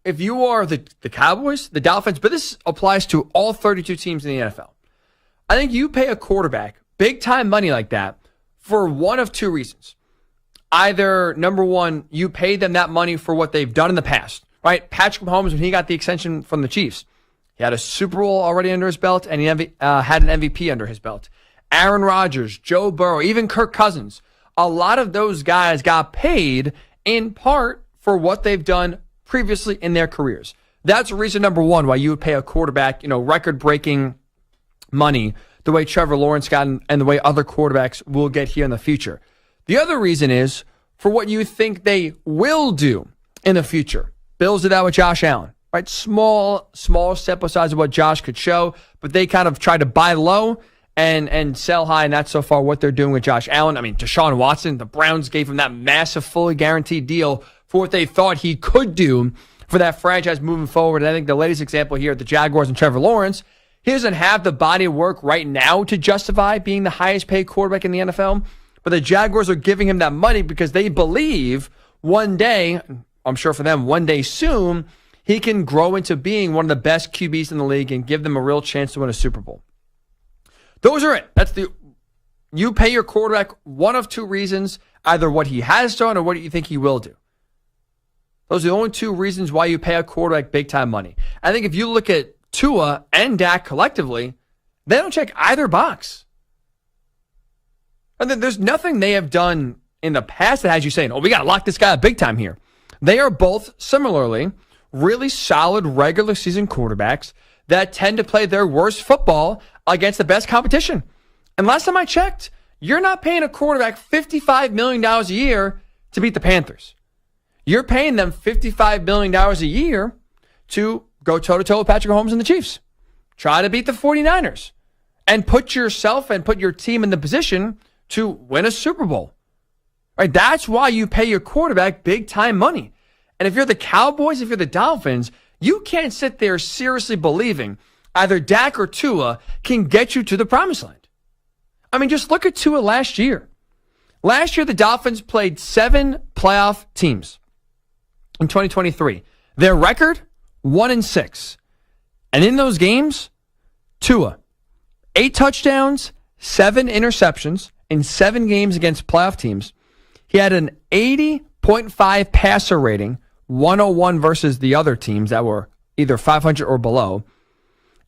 if you are the Cowboys, the Dolphins, but this applies to all 32 teams in the NFL. I think you pay a quarterback big time money like that for one of two reasons. Either, number one, you pay them that money for what they've done in the past, right? Patrick Mahomes, when he got the extension from the Chiefs, he had a Super Bowl already under his belt, and he had an MVP under his belt. Aaron Rodgers, Joe Burrow, even Kirk Cousins. A lot of those guys got paid in part for what they've done previously in their careers. That's reason number one why you would pay a quarterback, record-breaking money the way Trevor Lawrence got and the way other quarterbacks will get here in the future. The other reason is for what you think they will do in the future. Bills did that with Josh Allen, right? Small sample size of what Josh could show, but they kind of tried to buy low and sell high, and that's so far what they're doing with Josh Allen. I mean, Deshaun Watson, the Browns gave him that massive, fully guaranteed deal for what they thought he could do for that franchise moving forward. And I think the latest example here at the Jaguars and Trevor Lawrence, he doesn't have the body of work right now to justify being the highest paid quarterback in the NFL, but the Jaguars are giving him that money because they believe one day, I'm sure for them, one day soon, he can grow into being one of the best QBs in the league and give them a real chance to win a Super Bowl. Those are it. You pay your quarterback one of two reasons, either what he has done or what you think he will do. Those are the only two reasons why you pay a quarterback big time money. I think if you look at Tua and Dak collectively, they don't check either box. And then there's nothing they have done in the past that has you saying, we got to lock this guy up big time here. They are both similarly really solid regular season quarterbacks that tend to play their worst football against the best competition. And last time I checked, you're not paying a quarterback $55 million a year to beat the Panthers. You're paying them $55 million a year to go toe-to-toe with Patrick Mahomes and the Chiefs. Try to beat the 49ers and put yourself and put your team in the position to win a Super Bowl. Right? That's why you pay your quarterback big-time money. And if you're the Cowboys, if you're the Dolphins, you can't sit there seriously believing either Dak or Tua can get you to the promised land. I mean, just look at Tua last year. Last year, the Dolphins played 7 playoff teams in 2023. Their record, 1-6. And in those games, Tua, 8 touchdowns, 7 interceptions in 7 games against playoff teams. He had an 80.5 passer rating, 101 versus the other teams that were either 500 or below.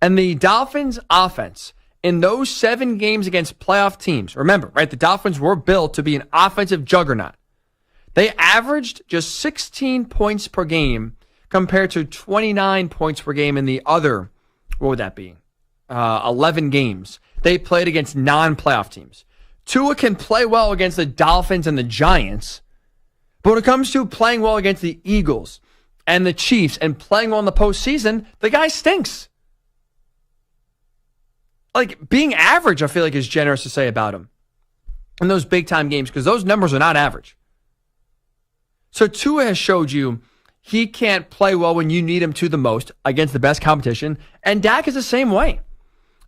And the Dolphins offense in those 7 games against playoff teams, remember, right, the Dolphins were built to be an offensive juggernaut. They averaged just 16 points per game compared to 29 points per game in the other, what would that be? 11 games. They played against non-playoff teams. Tua can play well against the Dolphins and the Giants, but when it comes to playing well against the Eagles and the Chiefs and playing well in the postseason, the guy stinks. Like, being average, I feel like, is generous to say about him in those big-time games because those numbers are not average. So Tua has showed you he can't play well when you need him to the most against the best competition, and Dak is the same way.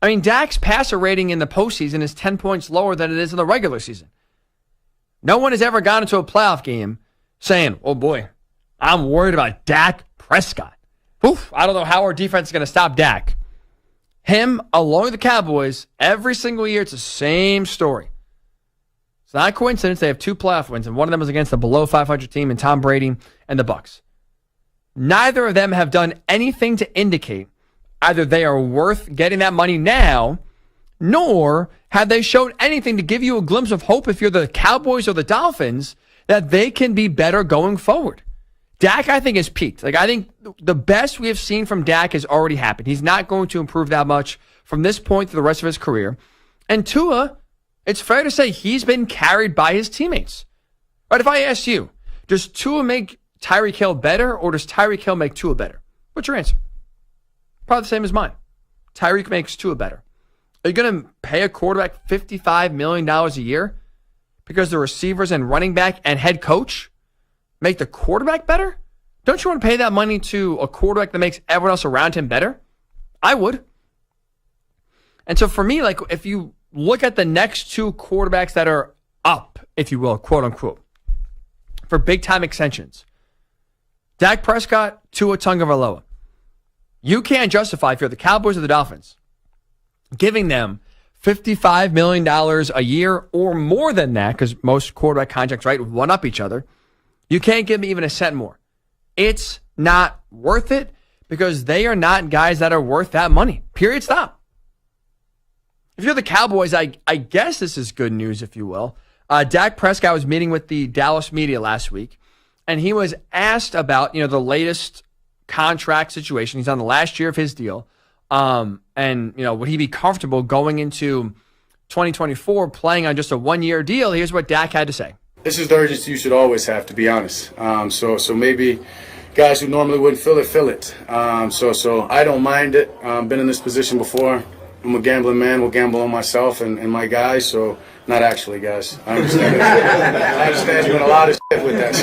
I mean, Dak's passer rating in the postseason is 10 points lower than it is in the regular season. No one has ever gone into a playoff game saying, oh boy, I'm worried about Dak Prescott. Oof, I don't know how our defense is going to stop Dak. Him, along with the Cowboys, every single year, it's the same story. It's not a coincidence they have 2 playoff wins, and one of them was against the below 500 team in Tom Brady and the Bucs. Neither of them have done anything to indicate either they are worth getting that money now, nor have they showed anything to give you a glimpse of hope if you're the Cowboys or the Dolphins that they can be better going forward. Dak, I think, has peaked. Like, I think the best we have seen from Dak has already happened. He's not going to improve that much from this point to the rest of his career. And Tua, it's fair to say he's been carried by his teammates. Right? If I ask you, does Tua make Tyreek Hill better or does Tyreek Hill make Tua better? What's your answer? Probably the same as mine. Tyreek makes Tua better. Are you going to pay a quarterback $55 million a year because the receivers and running back and head coach make the quarterback better? Don't you want to pay that money to a quarterback that makes everyone else around him better? I would. And so for me, like, if you look at the next 2 quarterbacks that are up, if you will, quote unquote, for big time extensions, Dak Prescott, Tua Tagovailoa. You can't justify, if you're the Cowboys or the Dolphins, giving them $55 million a year or more than that, because most quarterback contracts, right, one up each other. You can't give me even a cent more. It's not worth it because they are not guys that are worth that money. Period. Stop. If you're the Cowboys, I guess this is good news, if you will. Dak Prescott was meeting with the Dallas media last week, and he was asked about, the latest contract situation. He's on the last year of his deal. And would he be comfortable going into 2024 playing on just a one-year deal? Here's what Dak had to say. This is the urgency you should always have, to be honest. So maybe guys who normally wouldn't feel it. So I don't mind it. Been in this position before. I'm a gambling man. Will gamble on myself and my guys. So not actually, guys. I understand. I understand you're doing a lot of shit with that.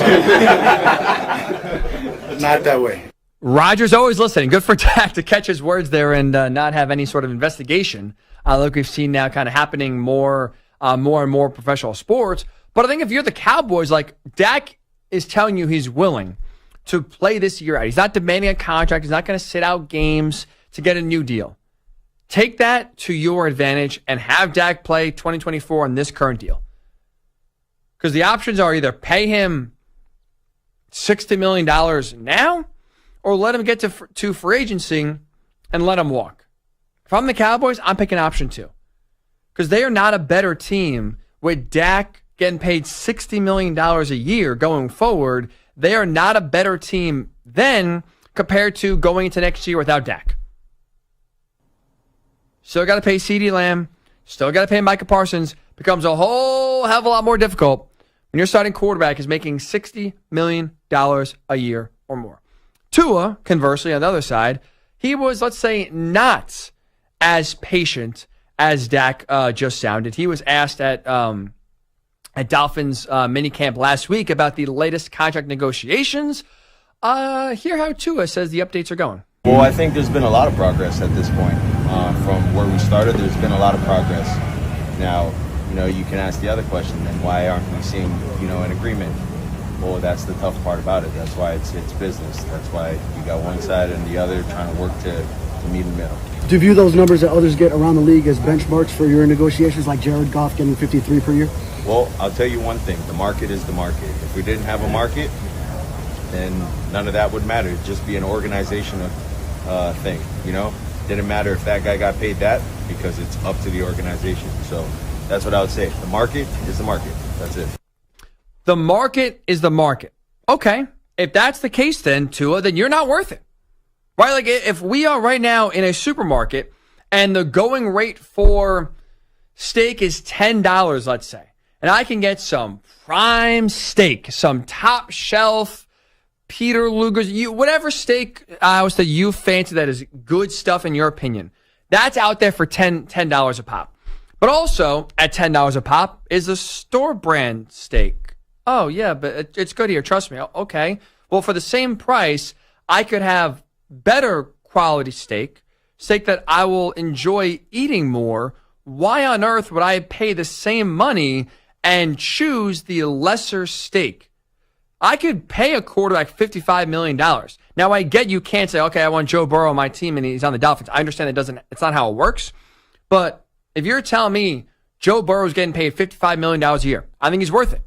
So. Not that way. Roger's always listening. Good for Dak to catch his words there and not have any sort of investigation. Like we've seen now kind of happening more and more professional sports. But I think if you're the Cowboys, like Dak is telling you he's willing to play this year out. He's not demanding a contract. He's not going to sit out games to get a new deal. Take that to your advantage and have Dak play 2024 on this current deal. Because the options are either pay him $60 million now or let him get to free agency and let him walk. If I'm the Cowboys, I'm picking option 2. Because they are not a better team with Dak getting paid $60 million a year going forward. They are not a better team then compared to going into next year without Dak. Still got to pay CeeDee Lamb. Still got to pay Micah Parsons. Becomes a whole hell of a lot more difficult when your starting quarterback is making $60 million a year or more. Tua, conversely, on the other side, he was, let's say, not as patient as Dak just sounded. He was asked at Dolphins minicamp last week about the latest contract negotiations. Hear how Tua says the updates are going. Well, I think there's been a lot of progress at this point. From where we started, there's been a lot of progress. Now, you can ask the other question, then why aren't we seeing, an agreement? Well, that's the tough part about it. That's why it's business. That's why you got one side and the other trying to work to meet in the middle. Do you view those numbers that others get around the league as benchmarks for your negotiations, like Jared Goff getting 53 per year? Well, I'll tell you one thing. The market is the market. If we didn't have a market, then none of that would matter. It'd just be an organizational thing, Didn't matter if that guy got paid that because it's up to the organization. So that's what I would say. The market is the market. That's it. The market is the market. Okay. If that's the case then, Tua, then you're not worth it. Right? Like if we are right now in a supermarket and the going rate for steak is $10, let's say, and I can get some prime steak, some top shelf Peter Luger's, whatever steak house that you fancy that is good stuff in your opinion, that's out there for $10 a pop. But also at $10 a pop is a store brand steak. Oh, yeah, but it's good here. Trust me. Okay. Well, for the same price, I could have better quality steak that I will enjoy eating more. Why on earth would I pay the same money and choose the lesser steak? I could pay a quarterback $55 million. Now, I get you can't say, okay, I want Joe Burrow on my team and he's on the Dolphins. I understand it's not how it works. But if you're telling me Joe Burrow's getting paid $55 million a year, I think he's worth it.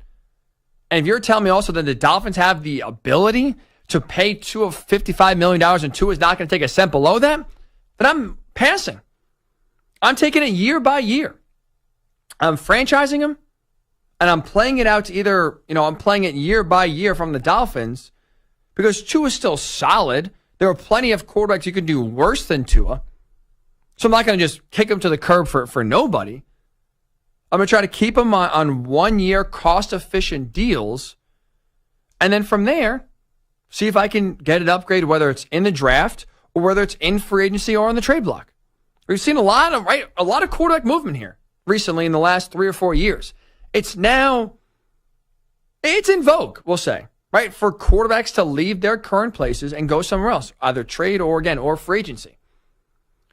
And if you're telling me also that the Dolphins have the ability to pay Tua $55 million and Tua is not going to take a cent below that, then I'm passing. I'm taking it year by year. I'm franchising him, and I'm playing it out to either, I'm playing it year by year from the Dolphins because Tua is still solid. There are plenty of quarterbacks you can do worse than Tua. So I'm not going to just kick him to the curb for nobody. I'm going to try to keep him on 1 year cost-efficient deals. And then from there, see if I can get it upgraded, whether it's in the draft or whether it's in free agency or on the trade block. We've seen a lot of quarterback movement here recently in the last 3 or 4 years. It's in vogue, we'll say, right? For quarterbacks to leave their current places and go somewhere else, either trade or free agency.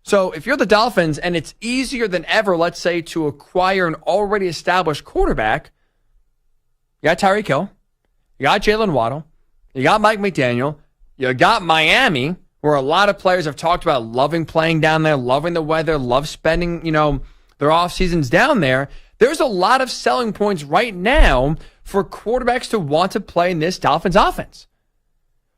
So if you're the Dolphins and it's easier than ever, let's say, to acquire an already established quarterback, you got Tyreek Hill, you got Jalen Waddle, You got Mike McDaniel. You got Miami, where a lot of players have talked about loving playing down there, loving the weather, love spending, their off seasons down there. There's a lot of selling points right now for quarterbacks to want to play in this Dolphins offense.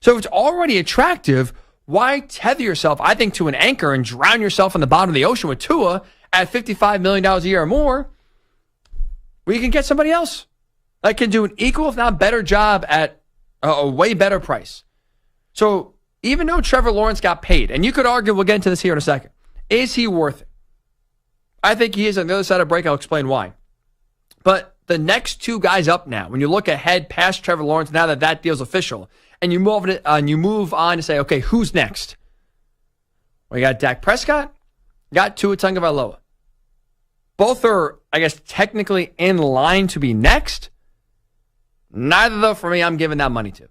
So if it's already attractive, why tether yourself, I think, to an anchor and drown yourself in the bottom of the ocean with Tua at $55 million a year or more, where you can get somebody else that can do an equal, if not better job at a way better price. So even though Trevor Lawrence got paid, and you could argue, we'll get into this here in a second, is he worth it? I think he is. On the other side of break, I'll explain why. But the next two guys up now, when you look ahead past Trevor Lawrence, now that deal's official, and you move on to say, okay, who's next? Well, you got Dak Prescott, you got Tua Tagovailoa. Both are, I guess, technically in line to be next. Neither, though, for me, I'm giving that money to.